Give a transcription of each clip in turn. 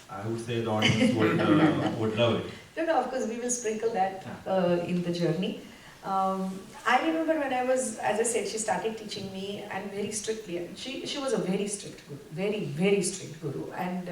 I would say the audience would love it. No, of course, we will sprinkle that in the journey. I remember when I was, as I said, she started teaching me and very strictly. She was a very strict guru, very strict guru. And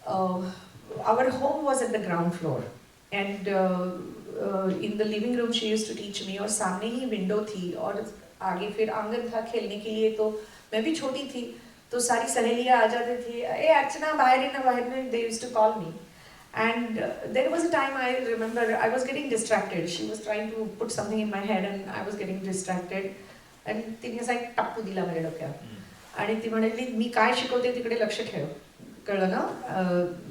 our home was at the ground floor. And in the living room she used to teach me. और सामने ही window थी और आगे फिर आंगन था खेलने के लिए. तो मैं भी छोटी थी तो सारी सहेलियाँ आ जाती थी. ए अर्चना बाहर ने they used to call me. And there was a time I remember I was getting distracted. She was trying to put something in my head and I was getting distracted. And तिने असा एक टप्पू दिला माझ्या डोक्यावर आणि ती म्हणाली मी काय शिकवते तिकडे लक्ष ठेव. कळलं ना?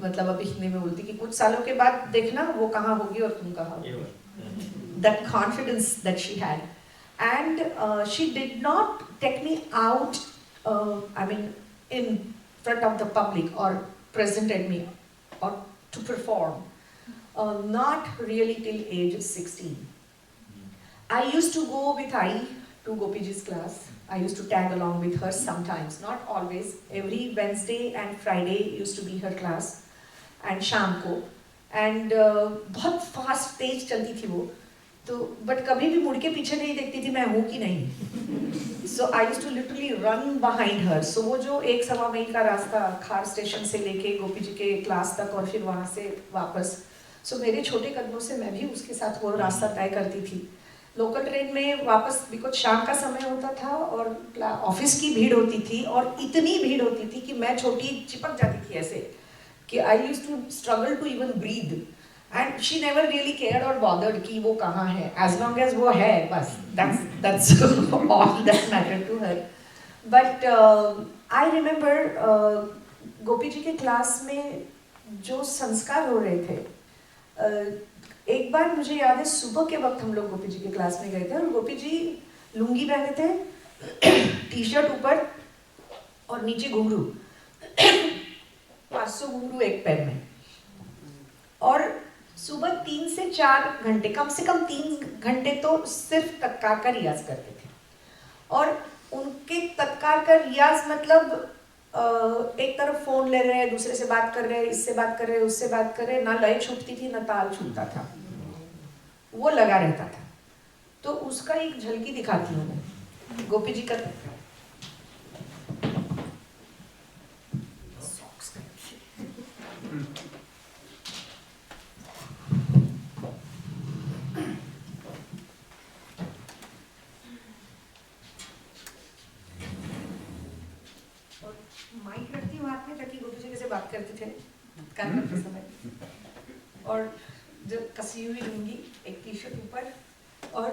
मतलब अब हिंदी में बोलती कि कुछ सालों के बाद देखना वो कहाँ होगी और तुम कहाँ होगी. That confidence that she had. And she did not take me out, I mean, in front of the public or presented me or to perform. Not really till age 16. I used to go with Ai to Gopiji's class. I used to tag along with her sometimes, not always. Every Wednesday and Friday used to be her class. And शाम को. And बहुत fast तेज चलती थी वो. तो but कभी भी मुड़ के पीछे नहीं देखती थी मैं हूँ कि नहीं. So I used to literally run behind her. So वो जो 1-1.25 मील का रास्ता खार स्टेशन से लेके गोपी जी के क्लास तक और फिर वहाँ से वापस. So मेरे छोटे कदमों से मैं भी उसके साथ वो रास्ता तय करती थी. लोकल ट्रेन में वापस बिकॉज शाम का समय होता था और ऑफिस की भीड़ होती थी और इतनी भीड़ होती थी कि मैं छोटी चिपक जाती थी ऐसे कि I used to struggle to even breathe. And she never really cared और बॉदर्ड कि वो कहाँ है. एज लॉन्ग एज वो है बस that's all that matter to her. But I remember Gopi ji के क्लास में जो संस्कार हो रहे थे. एक बार मुझे याद है सुबह के वक्त हम लोग गोपी जी के क्लास में गए थे और गोपी जी लुंगी पहने थे, टी शर्ट ऊपर और नीचे घुंघरू. 500 घुंघरू एक पैर में. और सुबह 3 से 4 घंटे कम से कम 3 घंटे तो सिर्फ तत्कार का रियाज करते थे. और उनके तत्कार का रियाज मतलब एक तरफ फोन ले रहे हैं, दूसरे से बात कर रहे हैं, इससे बात कर रहे हैं, उससे बात कर रहे हैं. ना लय छूटती थी ना ताल छूटता था, वो लगा रहता था. तो उसका एक झलकी दिखाती हूँ मैं गोपी जी का. माइक रखती हूँ हाथ में ताकि गोपी जी कैसे बात करते थे काम करते समय. और जो कसी हुई लूंगी, एक टी शर्ट ऊपर. और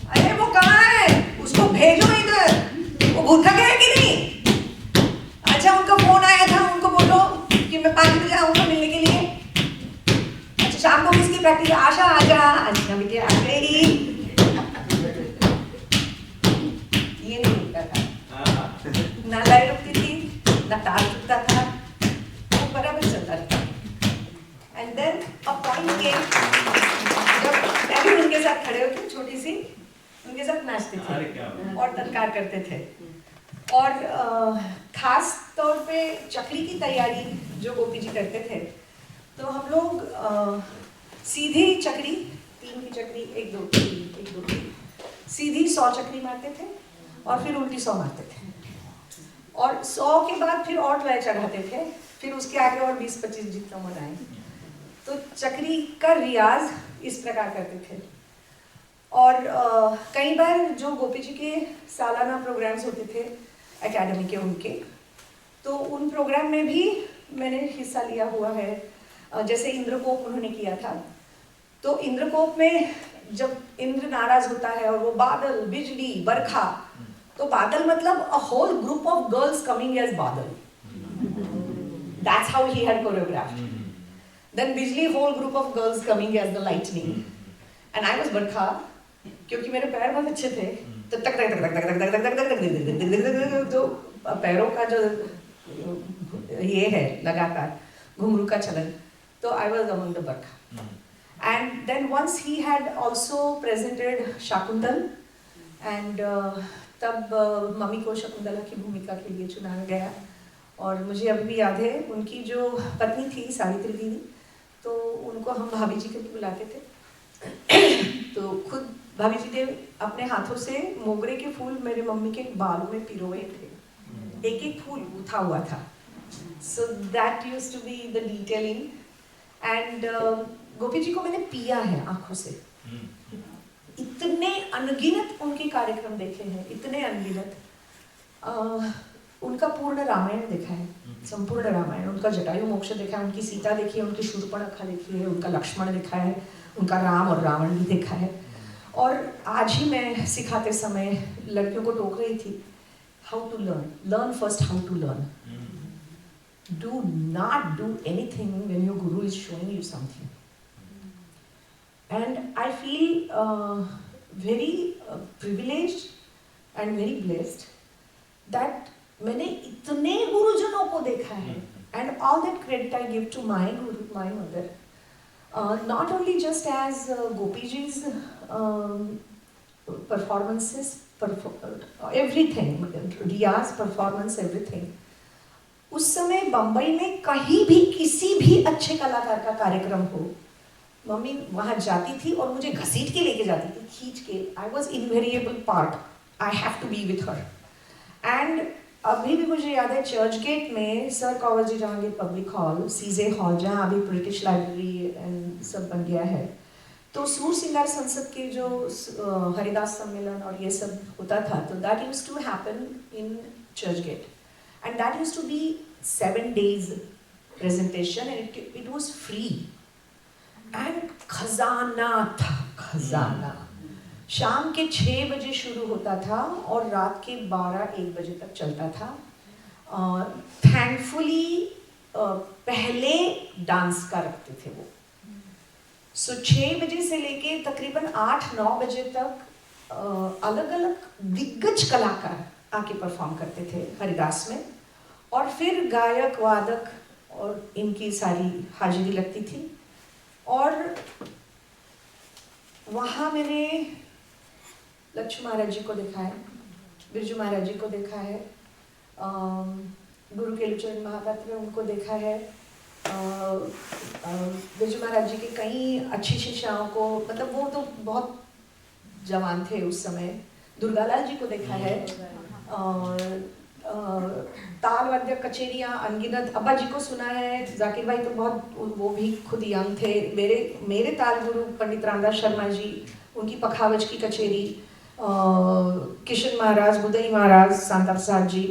अरे वो कहाँ है, उसको भेजो इधर, वो भूखा गया कि नहीं. अच्छा उनका फोन आया था, उनको बोलो कि मैं 5 बजे आऊंगा मिलने के लिए. अच्छा शाम को किसकी प्रैक्टिस. आशा आजा. अच्छा बेटे आ गई. ये नहीं होता था. ना लय रुकती थी ना ताल रुकता था, वो बराबर चलता था. And then a point came जब मैं भी उनके साथ खड़े होकर छोटी सी उनके साथ नाचते थे और तत्कार करते थे. और खास तौर पे चक्री की तैयारी जो गोपी जी करते थे तो हम लोग सीधी चक्री 3 की चक्री 1 2 3 1 2 3 सीधी 100 चक्री मारते थे और फिर उल्टी 100 मारते थे. और 100 के बाद फिर और लय चढ़ाते थे, फिर उसके आगे और 20-25 जितना मन आए. तो चक्री का रियाज इस प्रकार करते थे. और कई बार जो गोपी जी के सालाना प्रोग्राम्स होते थे एकेडमी के उनके, तो उन प्रोग्राम में भी मैंने हिस्सा लिया हुआ है. जैसे इंद्रकोप उन्होंने किया था. तो इंद्रकोप में जब इंद्र नाराज होता है और वो बादल बिजली बरखा, तो बादल मतलब a whole group of girls coming as बादल. That's how he had choreographed. Then बिजली whole group of girls coming as the lightning. And I was बरखा क्योंकि मेरे पैर बहुत अच्छे थे. तो तक तक तक तक तक तक तक तक तक जो पैरों का जो ये है लगातार घुंघरू का चलन. तो I was among the Barkha. And then once he had also presented Shakuntal and तब मम्मी को शकुंतला की भूमिका के लिए चुना गया. और मुझे अभी भी याद है उनकी जो पत्नी थी सावित्री दीदी, तो उनको हम भाभी जी करके बुलाते थे। तो खुद भाभी जी ने अपने हाथों से मोगरे के फूल मेरे मम्मी के बालों में पिरोए थे, एक एक फूल गूथा हुआ था। So that used to be the detailing. And Gopi ji को मैंने पिया है आंखों से, इतने अनगिनत उनके कार्यक्रम देखे हैं, इतने अनगिनत। उनका पूर्ण रामायण देखा है, संपूर्ण रामायण, उनका जटायु मोक्ष देखा है, उनकी सीता देखी है, उनकी शूर्पणखा देखी है, उनका लक्ष्मण देखा है, उनका राम और रावण भी देखा है। और आज ही मैं सिखाते समय लड़कियों को टोक रही थी, how to learn first, how to learn. Do not do anything when your guru is showing you something. And I feel very privileged and very blessed that मैंने इतने गुरुजनों को देखा है, and all that credit I give to my guru, my mother. Not only just as Gopi ji's performances, everything, Riya's performance, everything. उस समय बम्बई में कहीं भी किसी भी अच्छे कलाकार का कार्यक्रम हो, मम्मी वहाँ जाती थी और मुझे घसीट के लेके जाती थी, खींच के। I was invariable part, I have to be with her. And अभी भी मुझे याद है चर्च गेट में sir Cowasji Jehangir public hall, CJ hall, जहाँ अभी ब्रिटिश लाइब्रेरी एंड सब बन गया है, तो सूर सिंगार संसद के जो हरिदास सम्मेलन और ये सब होता था, तो that used to happen in Churchgate. And that used to be 7 days presentation, and it was free. And खजाना था, खजाना। शाम के 6 बजे शुरू होता था और रात के 12-1 बजे तक चलता था। Thankfully पहले डांस का रखते थे वो। So 6 बजे से लेके तकरीबन 8-9 बजे तक अलग अलग दिग्गज कलाकार आके परफॉर्म करते थे हरिदास में, और फिर गायक वादक और इनकी सारी हाजिरी लगती थी। और वहाँ मैंने लक्ष्मी महाराज जी को देखा है, बिरजू महाराज जी को देखा है, गुरु केलुचरण महापात्र उनको देखा है, बिरजू महाराज जी के कई अच्छी शिष्याओं को, मतलब वो तो बहुत जवान थे उस समय, दुर्गालाल जी को देखा है, ताल वाद्य कचेरियाँ अनगिनत, अब्बा जी को सुना है, जाकिर भाई तो बहुत, वो भी खुद यंग थे। मेरे ताल गुरु पंडित रामदास शर्मा जी, उनकी पखावज की कचेरी, किशन महाराज, बुदई महाराज, शांता प्रसाद जी,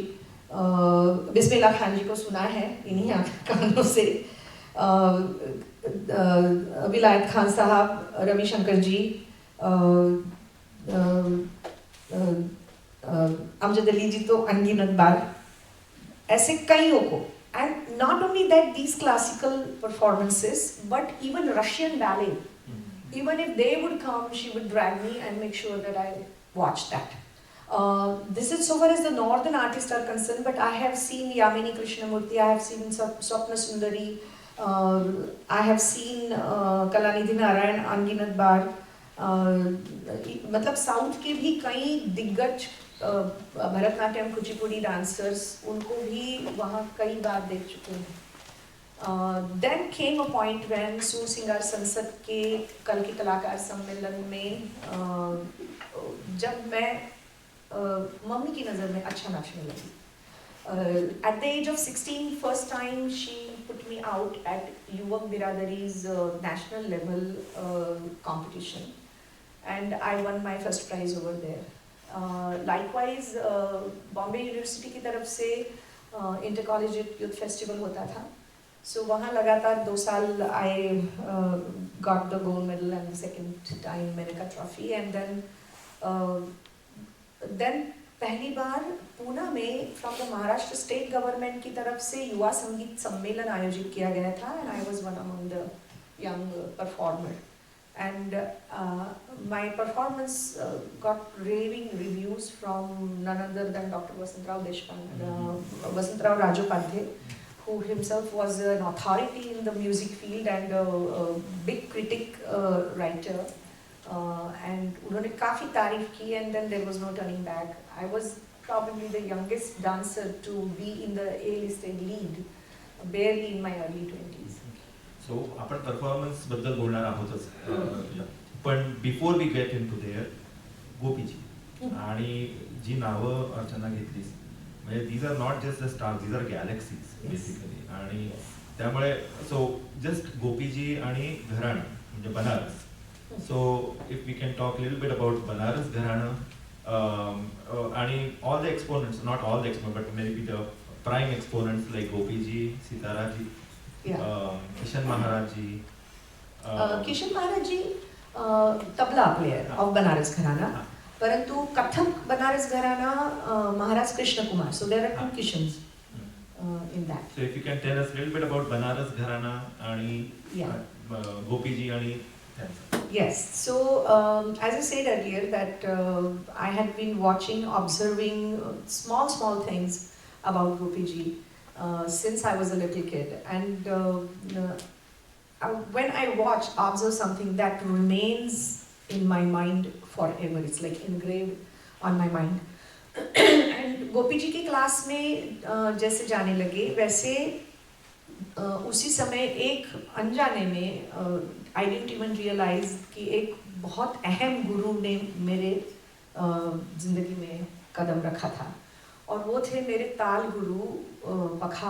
बिस्मिल्लाह खान जी को सुना है इन्हीं कानों से, विलायत खान साहब, रविशंकर जी, अमजद अली जी तो अनगिनत बार, ऐसे कईयों को। And not only that these classical performances, but even Russian ballet, even if they would come, she would drag me and make sure that I watch that. This is so far as the northern artists are concerned, but I have seen Yamini Krishnamurti, I have seen Swapna Sundari, I have seen Kalanidhi Narayan अनगिनत बार। मतलब south के भी कई दिग्गज Bharatanatyam Kuchipudi dancers, उनको भी वहाँ कई बार देख चुके हैं। Then came a point when सूर सिंगार संसद के कल के कलाकार सम्मेलन में जब मैं मम्मी की नज़र में अच्छा नाचने लगी। At the age of 16, first time she put me out at युवक बिरादरी's national level competition, and I won my first prize over there. Likewise, Bombay university की तरफ से इंटर कॉलेजिएट यूथ फेस्टिवल होता था, so वहाँ लगातार 2 साल I got the gold medal and the second time America trophy, and then पहली बार पूना में from the Maharashtra state government की तरफ से युवा संगीत सम्मेलन आयोजित किया गया था, and I was one among the young performer. And my performance got raving reviews from none other than Dr. Vasantrao Deshpande, Vasantrao Rajopadhyay, who himself was an authority in the music field and a big critic writer. And उन्होंने काफ़ी तारीफ की, and then there was no turning back. I was probably the youngest dancer to be in the A-listed league, barely in my early 20s. सो आपण performance बद्दल बोलणार आहोतच, पण before we get into there, Gopiji आणि जी नावं अर्चना घेतलीस, म्हणजे these are not just the stars, these are galaxies basically. आणि त्यामुळे सो जस्ट गोपीजी आणि घराणं म्हणजे Banaras. So if we can talk little bit about Banaras घराणं आणि all the exponents, not all the exponent but maybe the prime exponents like Gopiji, Sitaraji, Kishan Maharaj ji. Kishan Maharaj ji tabla player of Banaras घराना, परंतु कथक बनारस घराना महाराज Krishna Kumar. So there are two Kishans in that. So if you can tell us a little bit about Banaras घराना आणि गोपीजी आणि Yes. So as I said earlier that I had been watching, observing small things about Gopiji since I was a little kid, and when I observe something that remains in my mind forever. It's like engraved on my mind. And गोपी जी के class में जैसे जाने लगे, वैसे उसी समय एक अनजाने में I didn't even realize कि एक बहुत अहम गुरु ने मेरे जिंदगी में कदम रखा था, और वो थे मेरे ताल गुरु पखा